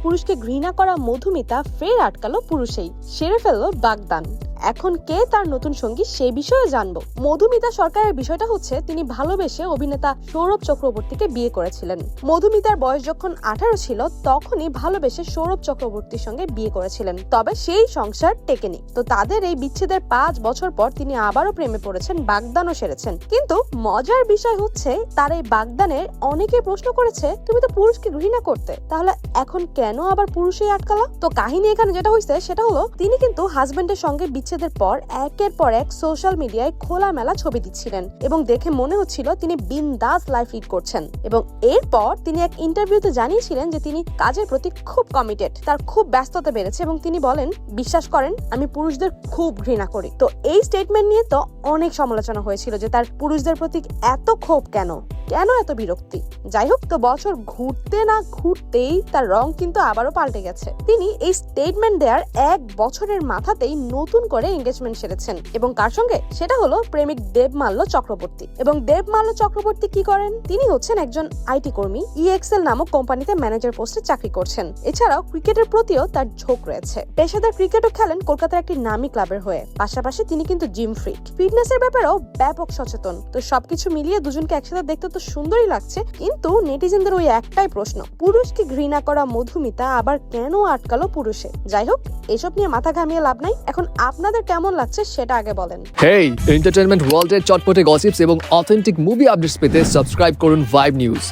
পুরুষকে ঘৃণা করা মধুমিতা ফের আটকালো পুরুষেই, সেরে ফেললো বাগদান। এখন কে তার নতুন সঙ্গী সে বিষয়ে জানবো। মধুমিতা সরকারের বিষয়টা হচ্ছে, তিনি ভালোবেসে অভিনেতা সৌরভ চক্রবর্তীকে বিয়ে করেছিলেন। মধুমিতার বয়স যখন 18 ছিল তখনই ভালোবেসে সৌরভ চক্রবর্তীর সঙ্গে বিয়ে করেছিলেন, তবে সেই সংসার টেকেনি। তো তাদের এই বিচ্ছেদের 5 বছর পর তিনি আবারও প্রেমে পড়েছেন, বাগদানও সেরেছেন। কিন্তু মজার বিষয় হচ্ছে, তার এই বাগদানের অনেকে প্রশ্ন করেছে, তুমি তো পুরুষকে ঘৃণা করতে, তাহলে এখন কেন আবার পুরুষই আটকালা? তো কাহিনী এখানে যেটা হয়েছে সেটা হলো, তিনি কিন্তু হাজবেন্ডের সঙ্গে বিচ্ছেদের পর একের পর এক সোশ্যাল মিডিয়ায় খোলামেলা ছবি দিচ্ছিলেন এবং দেখে মনে হচ্ছিল তিনি বিন্দাস লাইফ লিড করছেন। এবং এরপর তিনি এক ইন্টারভিউতে জানিয়েছিলেন যে তিনি কাজের প্রতি খুব কমিটেড, তার খুব ব্যস্ততা বেড়েছে এবং তিনি বলেন, বিশ্বাস করেন আমি পুরুষদের খুব ঘৃণা করি। তো এই স্টেটমেন্ট নিয়ে তো অনেক সমালোচনা হয়েছিল যে তার পুরুষদের প্রতি এত ক্ষোভ কেন এত বিরক্তি। যাই হোক, তো বছর ঘুরতে না ঘুরতেই তার রং কিন্তু আবারও পাল্টে গেছে। তিনি এই স্টেটমেন্ট দেওয়ার 1 বছরের মাথাতেই নতুন করে এঙ্গেজমেন্ট সেরেছেন, এবং কার সঙ্গে? সেটা হলো প্রেমিক দেবমাল্য চক্রবর্তী। এবং দেবমাল্য চক্রবর্তী কি করেন? তিনি হচ্ছেন একজন আইটি কর্মী, EXL নামক কোম্পানিতে ম্যানেজার পোস্টে চাকরি করছেন। এছাড়াও ক্রিকেটের প্রতিও তার ঝোঁক রয়েছে। পেশাদার ক্রিকেটও খেলেন কলকাতার একটি নামী ক্লাবের হয়ে। পাশাপাশি তিনি কিন্তু জিম ফ্রিক, ফিটনেসের ব্যাপারেও ব্যাপক সচেতন। তো সবকিছু মিলিয়ে দুজনকে একসাথে দেখতে তো সুন্দরই লাগছে, কিন্তু নেটিজেনদের ওই একটাই প্রশ্ন, পুরুষকে ঘৃণা করা মধুমিতা আবার কেন আটকালো পুরুষে? যাই হোক, এসব নিয়ে মাথা ঘামিয়ে লাভ নাই। এখন আপনাদের কেমন লাগছে সেটা আগে বলেন। হেই, এন্টারটেইনমেন্ট ওয়ার্ল্ডের চটপটে গসিপস এবং অথেন্টিক মুভি আপডেটস পেতে সাবস্ক্রাইব করুন ভাইব নিউজ।